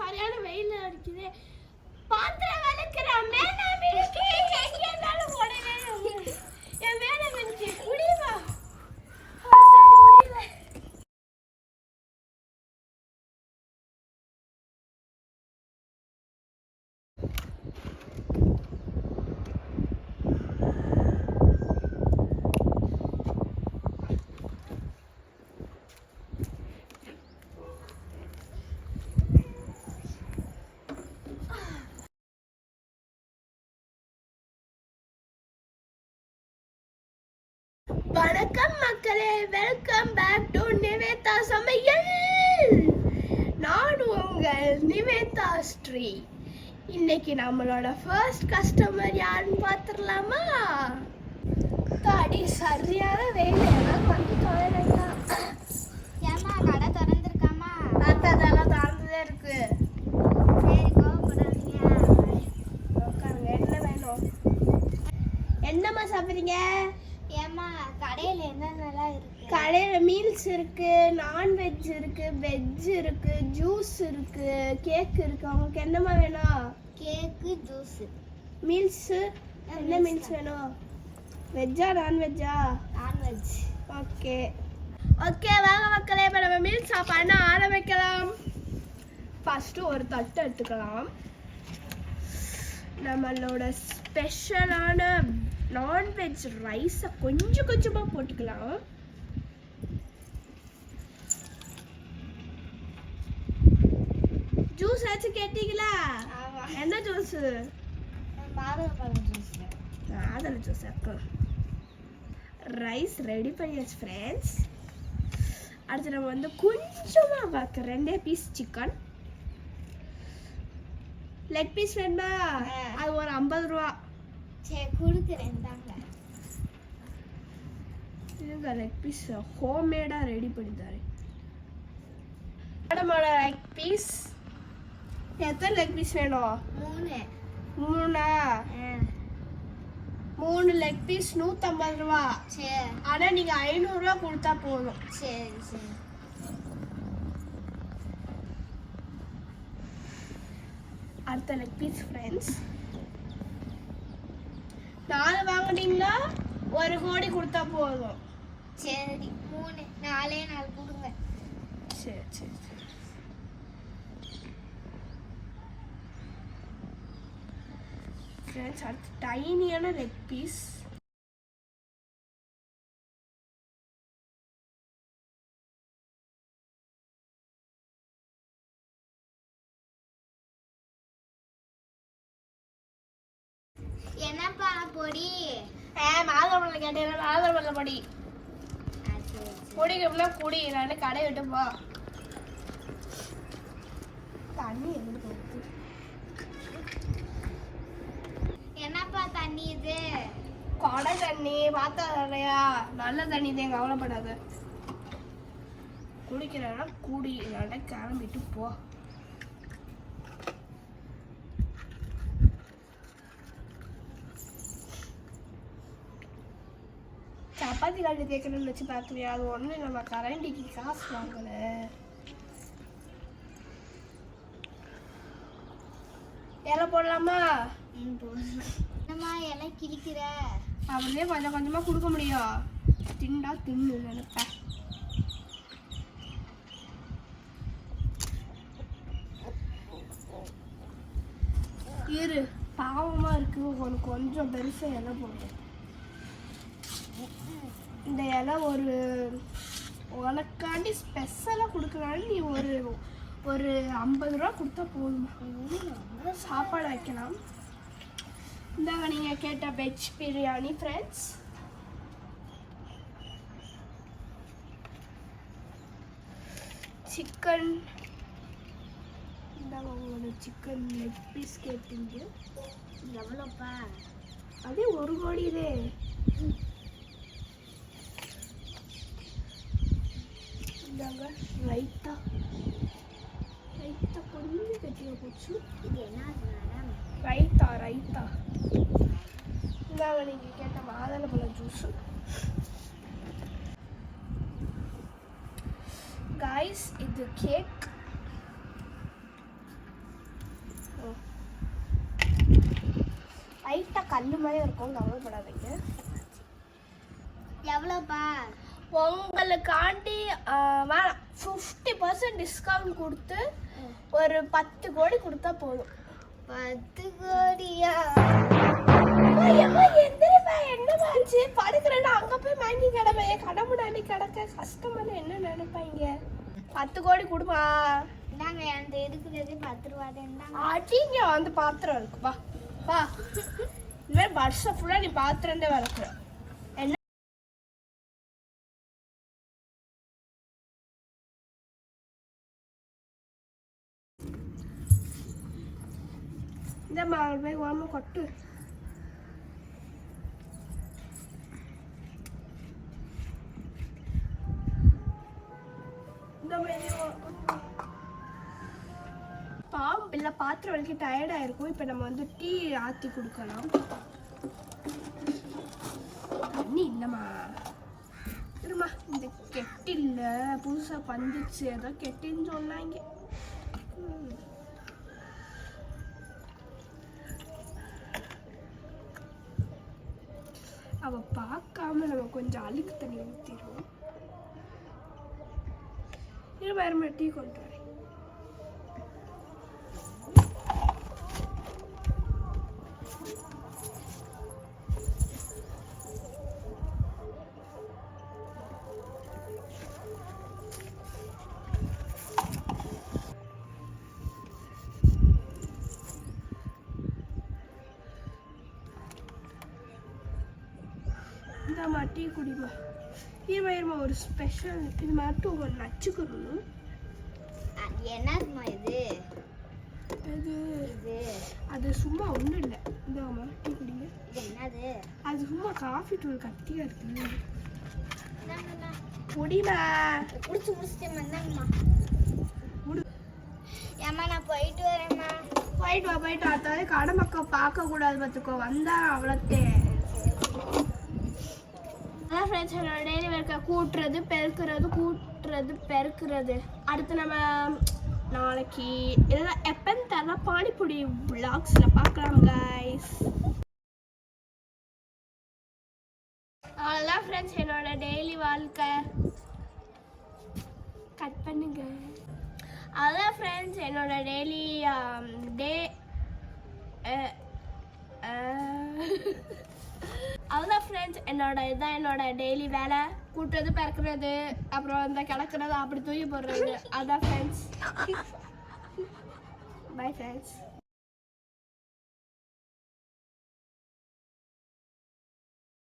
சரியான வெயில் அடிக்குது. பாத்திரம் வளர்க்குறேன் மேல மினுக்கு எங்க இருந்தாலும் உடனே என் மேல மினுக்கு முடியுமா? முடியல. வணக்கம் மக்களே, வெல்கம் பேக் டு நிவேதா சமையல். நான் உங்கள் நிவேதா ஸ்ரீ. இன்னைக்கு நம்மளோட ஃபர்ஸ்ட் கஸ்டமர் யாருன்னு பார்த்துடலாமா? காடி சரியான வெயில் எல்லாம் வந்து தொலைலையா? ஏமா கடை திறந்துருக்காமா? பார்த்தா அதெல்லாம் திறந்துதான் இருக்கு. சரி கோவப்படாதீங்க. உட்காருங்க. என்ன வேணும்? என்னம்மா சாப்பிட்றீங்க? ஏமா கடையில் என்னென்னலாம் இருக்கு? கடையில் மீல்ஸ் இருக்கு, நான்வெஜ் இருக்கு, வெஜ் இருக்கு, ஜூஸ் இருக்கு, கேக் இருக்கு. உங்களுக்கு என்னம்மா வேணும்? கேக்கு, ஜூஸ். மீல்ஸு என்ன மீல்ஸ் வேணும்? வெஜ்ஜா நான்வெஜ்ஜா? நான்வெஜ். ஓகே ஓகே, வாங்க மக்களே, இப்போ நம்ம மீல்ஸ் சாப்பாடு ஆரம்பிக்கலாம். ஃபஸ்ட்டு ஒரு தட்டு எடுத்துக்கலாம். நம்மளோட ஸ்பெஷலான நான்வெஜ் ரைஸை கொஞ்சம் கொஞ்சமாக போட்டுக்கலாம். ஜூஸ் ஆச்சு கேட்டீங்களா? என்ன ஜூஸு? மாதுளம்பழம் ஜூஸ். மாதுளை ஜூஸ். ரைஸ் ரெடி பண்ணியாச்சு ஃப்ரெண்ட்ஸ். அடுத்து நம்ம வந்து கொஞ்சமாக பார்க்க 2 பீஸ் சிக்கன். லெக் பீஸ் வேணுமா? அது ஒரு 50 ரூபா. சரி கொடுக்குறேன் தாங்க. இதுங்க லெக் பீஸ் ஹோம்மேடாக ரெடி பண்ணி தரேன். மேடமோட லெக் பீஸ் எத்தனை லெக் பீஸ் வேணும்? 3. 3 3 லெக் பீஸ் 150 ரூபா. சரி. ஆனால் நீங்கள் 500 ரூபா கொடுத்தா போதும். சரி சரி. அடுத்த லெக் பீஸ் ஃப்ரெண்ட்ஸ் 4 வாங்கினீங்கன்னா 1 கோடி கொடுத்தா போதும். சரி 3 4 கொடுங்க. சரி சரி சரி. ஃப்ரெண்ட்ஸ் அடுத்து டைனியான லெக் பீஸ். என்னப்பா பொடி? மாதுளம்பழம் கேட்டேன். மாதுளம்பழம் பொடி பொடிக்கணும்னா குடி, நான் கடை விட்டு போ. தண்ணி எங்க போகுது? என்னப்பா தண்ணி இது? கொடை தண்ணி. பார்த்தா இல்லையா? நல்ல தண்ணி தான், கவலைப்படாத. குடிக்கிறேன்னா குடி, இல்லைன்னா கிளம்பிட்டு போ. சப்பாத்தி கண்டு தேய்க்கணும்னு வச்சு பார்க்குறியா? அது ஒன்று நம்ம கரண்டிக்கு காசு வாங்கல. இலை போடலாமா? என்னம்மா இலை கிழிக்கிற? அப்படியே கொஞ்சம் கொஞ்சமாக கொடுக்க முடியும். திண்டா தின்னு நினைப்பேன். இரு, பாவமாக இருக்கு. உனக்கு கொஞ்சம் பெருசாக இலை போடுறேன். இந்த இலை ஒரு உனக்காண்டி ஸ்பெஷலாக கொடுக்கலான்னு நீ ஒரு 50 ரூபா கொடுத்தா போதுமா? சாப்பாடு வைக்கலாம். இந்தாங்க நீங்கள் கேட்ட வெஜ் பிரியாணி ஃப்ரெண்ட்ஸ். சிக்கன். இந்தாங்க உங்களோட சிக்கன் லெக் பீஸ் கேட்டீங்க. எவ்வளோப்பா? அதே 1 கோடி இதே. இந்தாங்க ரைத்தா. ரைத்தா கொஞ்சம் கட்டியாக போச்சு. இது என்ன மேடம்? ரைத்தா ரைத்தா. இந்தாங்க நீங்கள் கேட்ட மாதுளம்பழம் ஜூஸு. காய்ஸ் இது கேக். கல்லு மாதிரி இருக்கும், கவலைப்படாதீங்க. எவ்வளோப்பா? உங்களுக்காண்டி 50% டிஸ்கவுண்ட் கொடுத்து ஒரு 10 கோடி கொடுத்தா போதும். 10 கோடியா? என்னமாச்சு? படுக்கிறேன்னா அங்க போய் வாங்கி கிடப்ப, கடை முன்னாடி கிடக்க கஸ்டமர் என்ன நினைப்பாங்க? 10 கோடி கொடுப்பா. நாங்க அந்த இருக்கிறது 10 ரூபா தான். அடிங்க வந்து பாத்திரம் இருக்கு, வா வா. இனிமேல் வருஷம் ஃபுல்லா நீ பாத்திரம் தான் வளர்க்குற. என்ன இந்த மாதிரி போய் ஓரமா கொட்டு. பாவம் இல்லை, பாத்திரம் வலிக்க டயர்டாக இருக்கும். இப்போ நம்ம வந்து டீ ஆற்றி கொடுக்கலாம். தண்ணி இல்லைம்மா, இருமா. இந்த கெட்டில் புதுசாக வந்துச்சு, ஏதோ கெட்டின்னு சொன்னாங்க. அவ பார்க்காம நம்ம கொஞ்சம் அழுக்கு தண்ணி ஊற்றிடுவோம். இருமா டீ கொண்டு வரேன். இந்தாம்மா டீ குடிமா. இருமா ஒரு ஸ்பெஷல், இது மட்டும் ஒரு நச்சுக்கணும். என்னதுமா இது? அது இது அது சும்மா ஒன்றும் இல்லை. இந்தாம்மா டீ குடிங்க. இது என்னது? அது சும்மா காஃபி தூள் கட்டியாக இருக்கு. இந்தாங்கண்ணா. குடிமா. முடிச்சுட்டேன், வந்தாங்கம்மா. முடி. ஏம்மா நான் போயிட்டு வரேம்மா. போயிட்டு வா. அதாவது கடை மக்கள் பார்க்கக்கூடாது பார்த்துக்கோ, வந்தா அவ்வளோத்தே. அதான் ஃப்ரெண்ட்ஸ், என்னோட டெய்லி ஒர்க்கை கூட்டுறது பெருக்கிறது. அடுத்து நம்ம நாளைக்கு இதெல்லாம் எப்போன்னு தரல, பானிபூரி விளாக்ஸில் பார்க்கலாம் கைஸ். அவ்வளோதான் ஃப்ரெண்ட்ஸ் என்னோட டெய்லி வாழ்க்கை. கட் பண்ணுங்க. அதான் ஃப்ரெண்ட்ஸ் என்னோட டெய்லி அதுதான் ஃப்ரெண்ட்ஸ் என்னோட டெய்லி வேலை. கூட்டுறது பறக்கிறது, அப்புறம் இந்த கிடக்கிறது, அப்படி தூக்கி போடுறது. அதான் ஃப்ரெண்ட்ஸ். Bye friends.